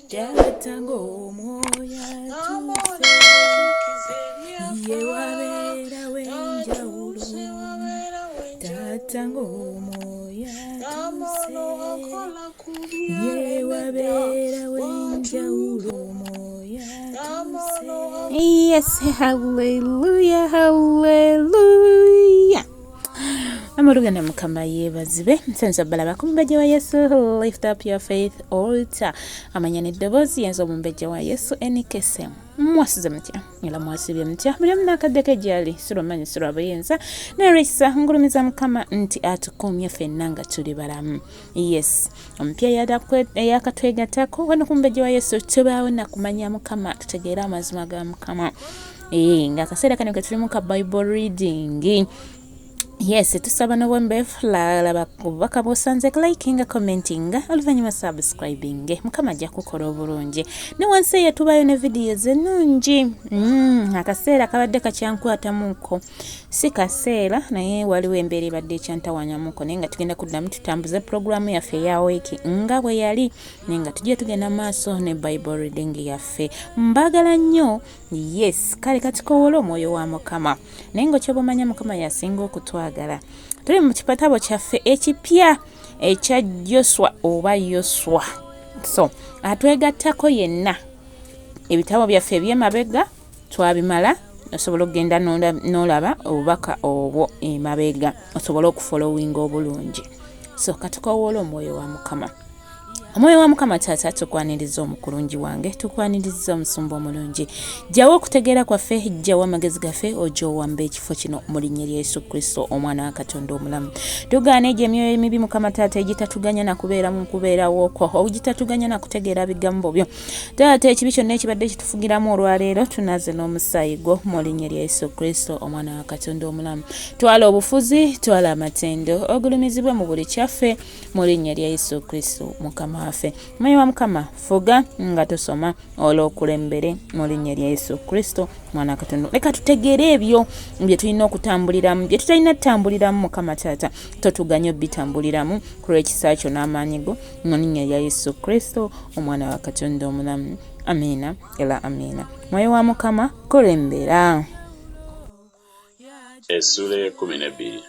Jatango moya tuse ye wabera wenjawulo Jatango moya tuse ye wabera wenjawulo moya tuse. Yes, hallelujah, hallelujah. Amurugana mukama yebazibe nsenza balaba kumbejja wa Yesu. Lift up your faith altar. Amanyane dobozi yenzo mumbejja wa Yesu NKSM. Mwasize mutya ila mwasibye mutya buli munakadeke jali siromanyi siro abayenza nerisa ngulumiza mukama nti atukomye fennanga tuli balamu. Yes, ompya yakatwegatako wano kumbejja wa Yesu tubaawo nakumanya mukama tutegeera amazima ga mukama. Nga kaseera kano ketulimu ka Bible reading. Yes, tusaba November la kubaka bosanze liking commenting oluvanyuma subscribing mukama ajja kukola obulungi ne wansi yetubayo ne videos ennungi akaseera kabadde kakyankwatamuko si kaseera naye waliwo embeera ebadde kyantawanyamuko naye nga tugenda kuddamu tutambuze programu yaffe ya weeki nga bwe yali naye nga tujja tugenda maaso ne Bible reading yaffe mbagala nnyo. Yes, kale katikowola omwoyo wa mukama naye ng'okyobamanya mukama yasinga okutwagala. Tuli mu kipatabo kyaffe ekipya ekya Yoswa oba Yoswa. So atwegattako yenna ebitabo byaffe eby'emabega twabimala osobola okugenda n'olaba obubaka obwo emabega osobola okufollowinga obulungi. So katikowola omwoyo wa mukama. Omwoyo wa mukama taata tukwaniriza omukulungi wange tukwaniriza omusumba omulungi jjawo okutegeera kwaffe jjawo amagezi gaffe ojo wamba ekifo kino mu linnya lya Yesu Kristo omwana wa Katonda omulamu. Tugaana egyo emyoyo emibi mukama taata egitatuganya na kubeera mu kubeerawo okwo egitatuganya na kutegeera bigambo byo taata ekibi kyonna ekibadde kitufugiramu olwaleero tunaaze n'omusaayi gwo mu linnya lya Yesu Kristo omwana wa Katonda omulamu. Twala obufuzi twala amatendo ogulumizibwe mu buli kyaffe mu linnya lya Yesu Kristo mukama waffe. Mwoyo wa mukama fuga nga tusoma olw'okulembere mu linnya lya Yesu Kristo mwana wa Katonda. Leka tutegeere ebyo bye tulina okutambuliramu bye tutalina tutambuliramu mukama taata totuganya obitambuliramu ku lw'ekisa kyo n'amaanyi go mu linnya lya Yesu Kristo omwana wa Katonda omulamu. Amiina era amiina. Mwoyo wa mukama kulembera. Essula 12.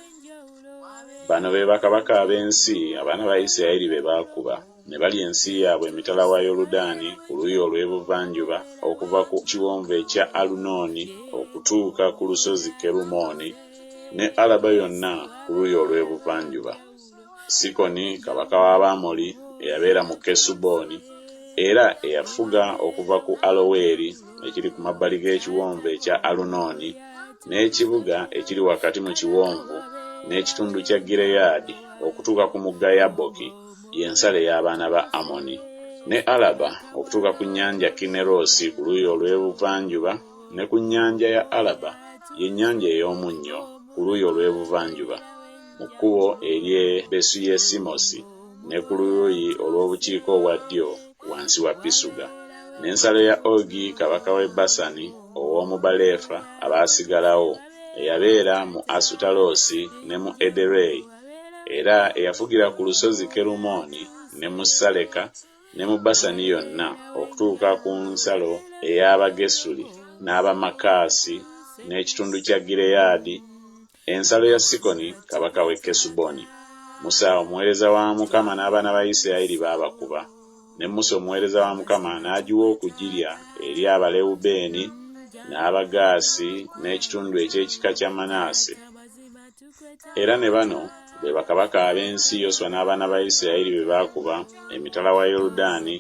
Bano be bakabaka ab'ensi abaana ba Isirayiri be baakuba ne bali ensi yaabwe emitala wa Yoludaani ku luuyi olw'ebuvanjuba okuva ku kiwonvu ekya Alunooni okutuuka ku lusozi Kerumooni ne Alaba yonna ku luuyi olw'ebuvanjuba. Sikoni kabaka w'Abamoli eyabeera mu Kesuboni era eyafuga okuva ku Aloweeri ekiri ku mabbali g'ekiwonvu ekya Alunooni n'ekibuga ekiri wakati mu kiwonvu n'ekitundu kya Gireyaadi okutuuka ku mugga Yaboki y'ensalo y'abaana ba Amoni ne Alaba okutuuka ku nnyanja Kinerosi ku luuyi olw'ebuvanjuba ne ku nnyanja ya Alaba y'ennyanja ey'omunnyo ku luuyi olw'ebuvanjuba mu kkubo ery'e Besuyesimosi ne ku luuyi olw'obukiika obwa ddyo wansi wa Pisuga n'ensalo ya Ogi kabaka w'e Basani ow'omu Balefa abaasigalawo eyabeera mu Asutaloosi ne mu Ederei era eyafugira ku lusozi Kerumooni ne mu Saleka ne mu Basani yonna okutuuka ku nsalo ey'Abagesuli n'Abamakaasi n'ekitundu kya Gireyaadi ensalo ya Sikoni kabaka w'e Kesuboni. Musa omuweereza wa Mukama n'abaana ba Isirayiri baabakuba ne Musa omuweereza wa Mukama n'agiwa okugirya eri Abalewubeeni n'Abagaasi n'ekitundu eky'ekika kya Manaase. Era ne bano be bakabaka ab'ensi Yoswa n'abaana ba Isirayiri be baakuba emitala wa Yoludaani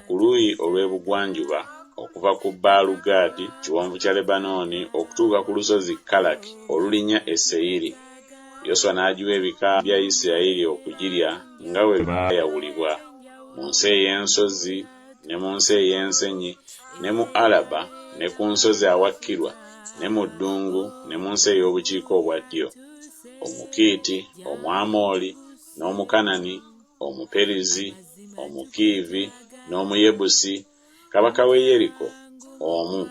ku luuyi olw'ebugwanjuba okuva ku Baalugaadi kiwonvu kya Lebanooni okutuuka ku lusozi Kalaki olulinnya e Seyiri. Yoswa n'agiwa ebika bya Isirayiri okugirya nga bwe baayawulibwa mu nsi ey'ensozi ne mu nsi ey'ensenyi ne mu Alaba ne ku nsozi awakkirwa ne mu ddungu ne mu nsi ey'obukiika obwa ddyo. Omukiiti, Omwamoli, n'Omukanani, Omuperizi, Omukiivi, n'Omuyebusi, kabaka w'e Yeriko, omu,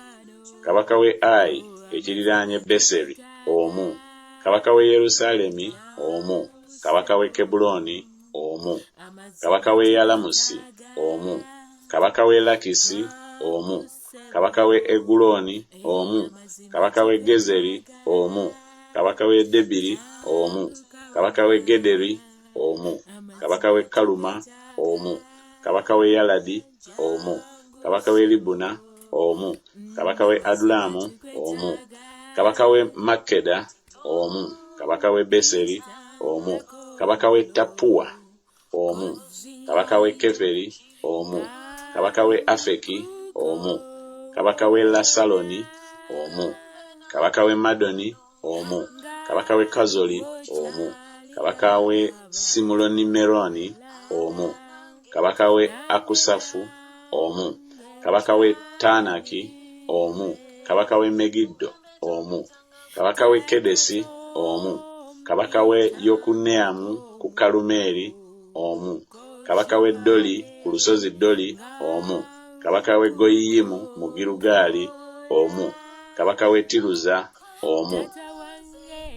kabaka w'e Ayi ekiriraanye Beseri, omu, kabaka w'e Yerusaalemi, omu, kabaka w'e Kebuloni, omu, kabaka w'e Yalamusi, omu, kabaka w'e Lakisi omu, kabaka w'e Eguloni omu, kabaka w'e Gezeri omu, kabaka w'e Debiri omu, kabaka w'e Gederi omu, kabaka w'e Kaluma omu, kabaka w'e Yaladi omu, kabaka w'e Libuna omu, kabaka w'e Adulamu omu, kabaka w'e Makeda omu, kabaka w'e Beseri omu, kabaka w'e Tapua omu, kabaka w'e Keferi omu, kabaka w'e Afeki omu, kabaka w'e Lasaloni omu, kabaka w'e Madoni omu, kabaka w'e Kazoli omu, kabaka w'e Simuloni Meroni omu, kabaka w'e Akusafu omu, kabaka w'e Tanaki omu, kabaka w'e Megiddo omu, kabaka w'e Kedesi omu, kabaka w'e Yokuneamu ku Kalumeri omu, kabaka w'e Doli ku lusozi Doli omu, kabaka w'e Goyiyimu mu Girugali omu, kabaka w'e Tiruza omu,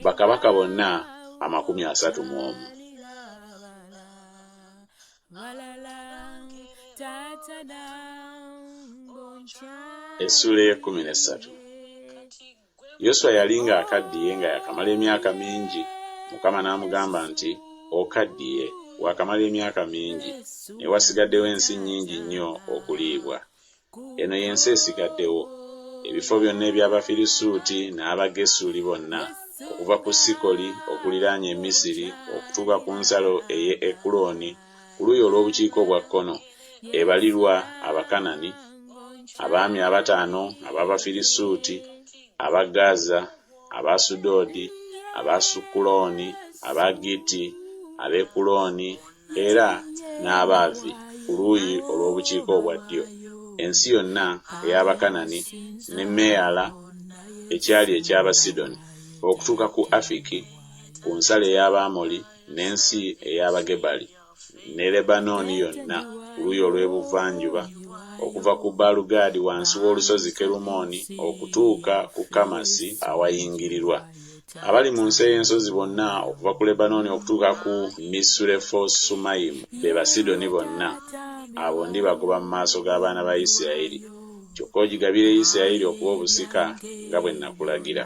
bakabaka bonna 31. Essula 13. Yoswa yalinga akaddiye nga yakamala emyaka mingi. Mukama n'amugamba nti okaddiye wakamala emyaka mingi ne wasigaddewo ensi nnyingi nnyo okuliibwa. Eno y'ensi esigaddewo, ebifo byonna eby'Abafirisuuti n'Abagesuli bonna, okuva ku Sikoli okuliraanye Misiri okutuuka ku nsalo ey'e Ekuloni ku luuyi olw'obukiika obwa kkono, ebalirwa Abakanani, abaami 5 ab'Abafirisuuti, Abagaza, Abasudodi, Abasukuloni, Abagiti, Abekuloni era n'Abaavi ku luuyi olw'obukiika obwa ddyo. Ensi yonna ey'Abakanani ne Meyala ekyali eky'Abasidoni okutuuka ku Afiki ku nsalo ey'Abamoli n'ensi ey'Abagebali ne Lebanooni yonna ku luuyi olw'ebuvanjuba okuva ku Balugadi wansi w'olusozi Kerumooni okutuuka ku Kamasi awayingirirwa. Abali mu nsi ey'ensozi bonna okuva ku Lebanooni okutuuka ku Misurefosumayimu be Basidoni bonna. Abo ndibagoba mu maaso g'abaana ba Isirayiri, kyokka ogigabire Isirayiri okuba obusika nga bwe nakulagira.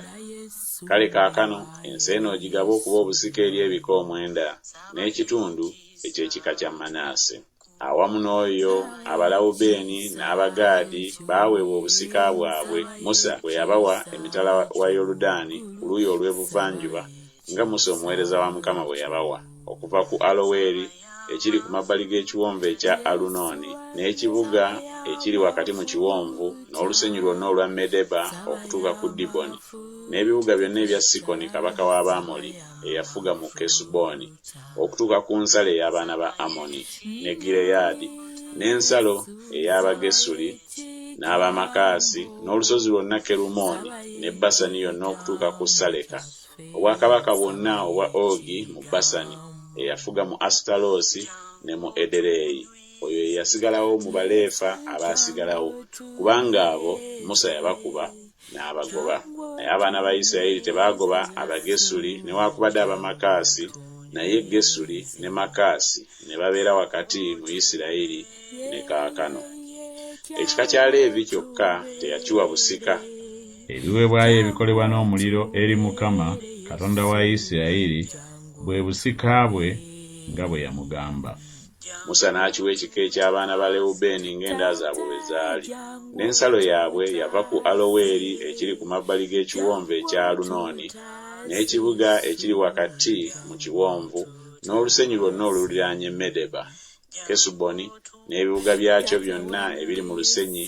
Kale kaakano ensi eno ogigaba okuba obusika eri ebika 9 n'ekitundu eky'ekika kya Manaase. Awamu n'oyo Abalawubeeni n'Abagaadi baaweebwa obusika bwabwe Musa bwe yabawa emitala wa Yoludaani ku luuyi olw'ebuvanjuba nga Musa omuweereza wa Mukama bwe yabawa, okuva ku Aloweri ekiri ku mabbali g'ekiwonvu ekya Alunooni n'ekibuga ekiri wakati mu kiwonvu n'olusenyi lwonna olwa Medeba okutuuka ku Diboni n'ebibuga byonna ebya Sikoni kabaka w'Abamoli eyafuga mu Kesuboni okutuuka ku nsalo ey'abaana ba Amoni ne Gireyaadi n'ensalo ey'Abagesuli n'Abamakaasi n'olusozi lwonna Kerumooni ne Basani yonna okutuuka ku Saleka, obwakabaka bwonna obwa Ogi mu Basani eyafuga mu Asitalosi ne mu Edereyi. Oyo eyasigalawo mu Baleefa abaasigalawo, kubanga abo Musa yabakuba n'abagoba. Naye abaana ba Isirayiri tebaagoba Abagesuli newaakubadde Abamakaasi, naye Gesuli ne Makaasi ne babeera wakati mu Isirayiri ne kaakano. Ekika kya Leevi kyokka teyakiwa busika. Ebiweebwayo ebikolebwa n'omuliro eri Mukama Katonda wa Isirayiri bwe busika bwe nga bwe yamugamba. Musa n'akiwa ekika eky'abaana ba Lewubeeni ng'enda zaabwe bwe zaali. N'ensalo yaabwe yava ku Aloweri ekiri ku mabbali g'ekiwonvu ekya Alunooni n'ekibuga ekiri wakati mu kiwonvu n'olusenyi lwonna oluliraanye Medeba, Kesuboni n'ebibuga byakyo byonna ebiri mu lusenyi,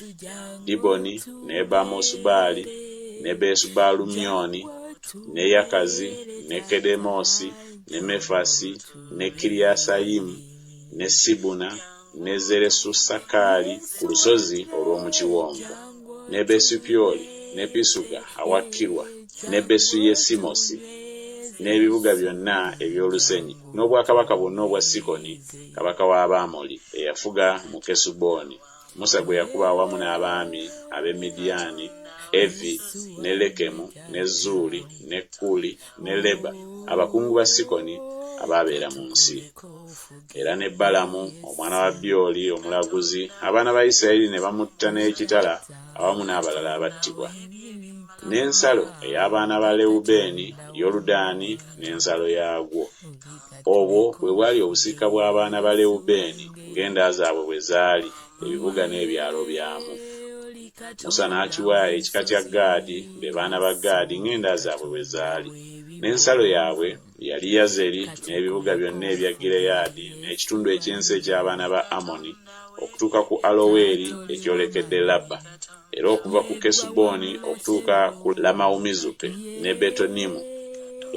Diboni ne Bamosubaali ne Besubalumyoni ne Yakazi ne Kedemosi ne Mefasi ne Kiriyasayimu ne Sibuna ne Zeresusakaali ku lusozi olw'omu kiwonvu, ne Besupyoli ne Pisuga awakirwa ne Besuyesimosi n'ebibuga byonna eby'olusenyi n'obwakabaka bwonna obwa Sikoni kabaka w'Abamoli eyafuga mu Kesuboni. Musa gwe yakuba awamu n'abaami ab'e Midiyaani, Evi ne Lekemu ne Zuuli ne Kuli ne Leba, abakungu ba Sikoni ababeera mu nsi. Era ne Balamu omwana wa Byoli omulaguzi abaana ba Isirayiri ne bamutta n'ekitala awamu n'abalala abattibwa. N'ensalo ey'abaana ba Lewubeeni, Yoludaani n'ensalo yaagwo. Obwo bwe bwali obusika bw'abaana ba Lewubeeni ng'enda zaabwe bwe zaali, ebibuga n'ebyalo byamu. Musa n'akiwa ekika kya Gaadi, be baana ba Gaadi ng'enda zaabwe bwe zaali. N'ensalo yaabwe yali Yazeri n'ebibuga byonna ebya Gireyaadi n'ekitundu eky'ensi eky'abaana ba Amoni okutuuka ku Aloweeri ekyolekedde Labba, era okuva ku Kesuboni okutuuka ku Lamaumizupe ne Betonimu,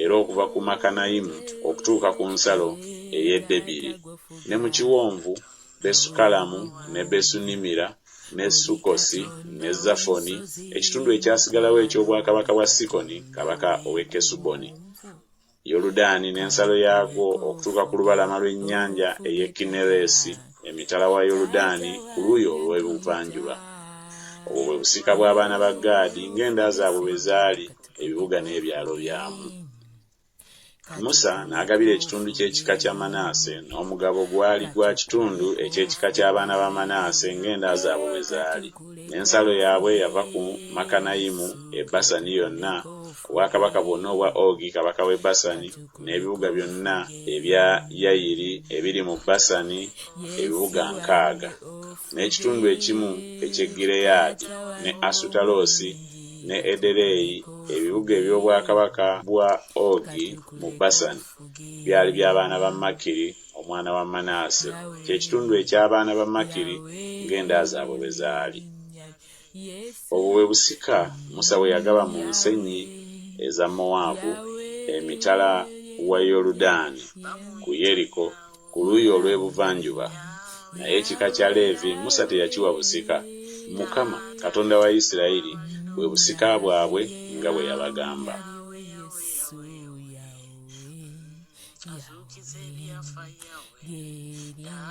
era okuva ku Makanayimu okutuuka ku nsalo ey'e Debiri, ne mu kiwonvu Besukalamu ne Besunimira ne Sukosi ne Zafoni, ekitundu ekyasigalawo eky'obwakabaka bwa Sikoni kabaka ow'e Kesuboni. Yoludaani n'ensalo yaagwo okutuuka ku lubalama lw'ennyanja ey'e Kineresi emitala wa Yoludaani ku luuyi olw'ebuvanjuba. Obwo bwe busika bw'abaana ba Gaadi ng'enda zaabwe bwe zaali, ebibuga n'ebyalo byamu. Musa n'agabira ekitundu ky'ekika kya Manaase, n'omugabo gwali gwa kitundu eky'ekika ky'abaana ba Manaase ng'enda zaabwe bwe zaali. N'ensalo yaabwe yava ku Makanayimu e Basani yonna, obwakabaka bwonna obwa Ogi kabaka w'e Basani, n'ebibuga byonna ebya Yayiri ebiri mu Basani, ebibuga 60, n'ekitundu ekimu eky'e Gireyaadi ne Asutaloosi ne Edereyi, ebibuga eby'obwakabaka bwa Ogi mu Basani, byali by'abaana ba Makiri omwana wa Manaase, ky'ekitundu eky'abaana ba Makiri ng'enda zaabwe bwe zaali. Obwo bwe busika Musa bwe yagaba mu nsenyi eza Mowaabu emitala wa Yoludaani ku Yeriko ku luuyi olw'ebuvanjuba. Naye ekika kya Leevi Musa teyakiwa busika. Mukama Katonda wa Isirayiri bwe busika bwabwe nga bwe yabagamba.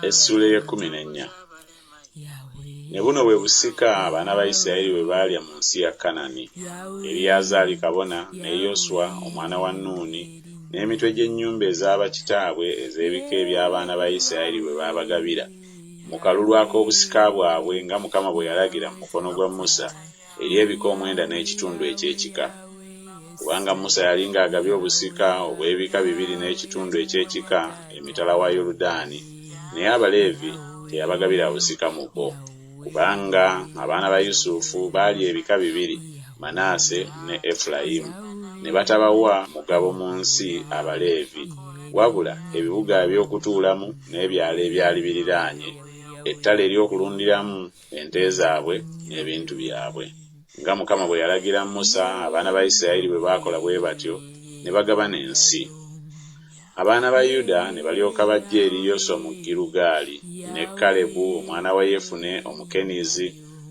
Essula 14. Ne buno bwe busika abaana ba Isirayiri bwe baalya mu nsi ya Kanani. Eriyazaali kabona ne Yoswa omwana wa Nuuni n'emitwe gy'ennyumba ez'abakitaabwe ez'ebika eby'abaana ba Isirayiri bwe baabagabira mu kalulu ak'obusika bwabwe nga Mukama bwe yalagira mu mukono gwa Musa eri ebika 9 n'ekitundu eky'ekika. Kubanga Musa yali ng'agabye obusika obw'ebika 2 n'ekitundu eky'ekika emitala wa Yoludaani, naye Abaleevi teyabagabira busika mu bo, kubanga abaana ba Yusufu baali ebika 2, Manaase ne Efulayimu, ne batabawa mugabo mu nsi Abaleevi, wabula ebibuga eby'okutuulamu n'ebyalo ebyali biriraanye, ettale ery'okulundiramu ente zaabwe n'ebintu byabwe. Nga Mukama bwe yalagira Musa, abaana ba Isirayiri bwe baakola bwe batyo ne bagabana ensi. Abaana ba Yuda ne balyoka bajja eri Yoswa mu Girugaali ne Kalebu omwana wa Yefune Omukenizi,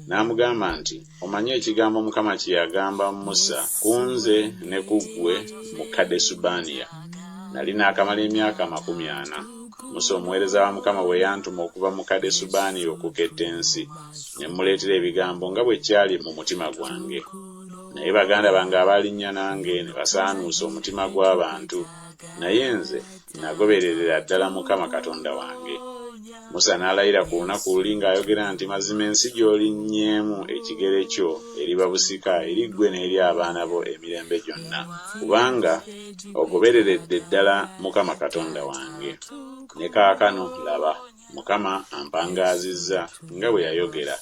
n'amugamba nti, "Omanyi ekigambo Mukama kye yagamba Musa ku nze ne ku ggwe mu Kadesubaniya. Nali naakamala emyaka 40. Musa omuweereza wa Mukama bwe yantuma okuva mu Kadesubaniya okuketta ensi, ne muleetera ebigambo nga bwe kyali mu mutima gwange. Naye baganda bange abalinnya nange ne basaanuusa omutima gw'abantu, naye nze nagobererera ddala Mukama Katonda wange." Musa n'alayira ku lunaku luli ng'ayogera nti, "Mazima ensi gy'olinnyeemu ekigere kyo eriba busika eri ggwe n'eri abaana bo emirembe gyonna, kubanga ogobereredde ddala Mukama Katonda wange. Ne kaakano laba, Mukama ampangaazizza nga bwe yayogera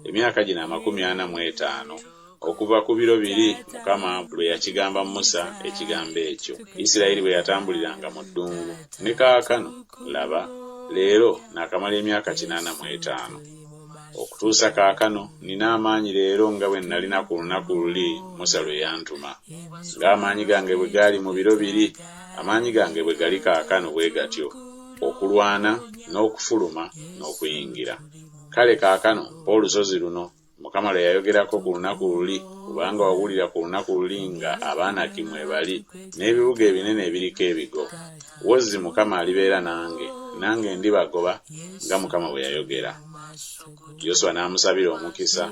emyaka gino 45 okuva ku biro 2 Mukama lwe yakigamba Musa ekigambo ekyo, Isirayiri bwe yatambuliranga mu ddungu. Ne kaakano laba, leero naakamala emyaka 85. Okutuusa kaakano nina amaanyi leero nga bwe nalina ku lunaku luli Musa lwe yantuma. Ng'amaanyi gange bwe gaali mu biro 2, amaanyi gange bwe gali kaakano bwe gatyo, okulwana n'okufuluma n'okuyingira. Kale kaakano mpa olusozi luno Mukama lwe yayogerako ku lunaku luli, kubanga wawulira ku lunaku luli nga Abaanaki mwe bali n'ebibuga ebinene ebiriko ebigo. Wozzi Mukama alibeera nange, nange ndibagoba nga Mukama bwe yayogera." Yoswa n'amusabira omukisa,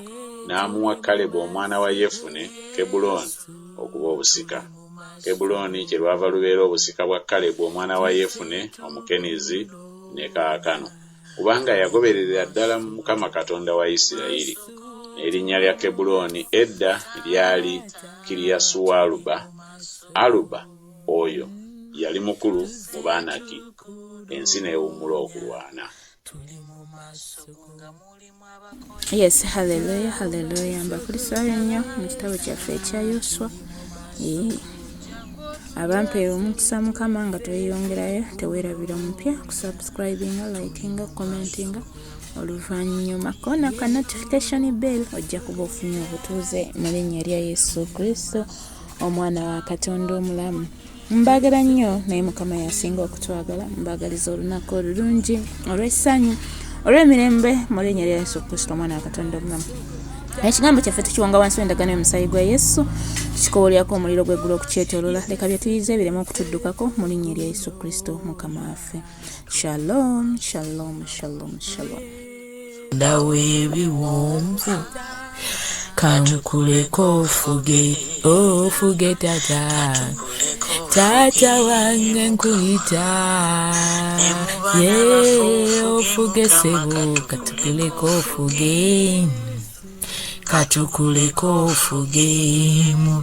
n'amuwa Kalebu omwana wa Yefune Kebbulooni okuba obusika. Kebuloni kye lwava lubeera obusika bwa Kalebu omwana wa Yefune Omukenizi ne kaakano, kubanga yagoberera ddala Mukama Katonda wa Isirayiri. Erinnya lya Kebuloni edda lyali Kiriyasualuba. Aluba oyo yali mukulu mu Banaki, ensi n'ewummula okulwana. Yes, hallelujah, hallelujah. Mbakulisaayo nnyo mu kitabo kyaffe ekya Yoswa. Abampeera omukisa Mukama nga tweyongerayo, teweerabira mupya kusubscribinga, likinga, commentinga. Oluvannyuma kona ka notification bell ojja kuba ofunye obutuuze mu linnya lya Yesu Kristo omwana wa Katonda omulamu. Mbagala nnyo naye Mukama yasinga okutwagala. Mbagaliza olunaku olulungi olw'essanyu olw'emirembe mu linnya lya Yesu Kristo omwana wa Katonda omulamu. Ekigambo kyaffe tukiwanga wansi w'endagaano y'omusaayi gwa Yesu, tukikowolyako omuliro gw'eggulu okukyetoolola. Leka bye tuyize bireme okutuddukako mu linnya lya Yesu Kristo Mukama waffe. Shalom, shalom, shalom, shalom. Ndawe ebiwonvu kankuleko ofuge tata wange nkuyita ofuge sebo katukuleko ofuge mu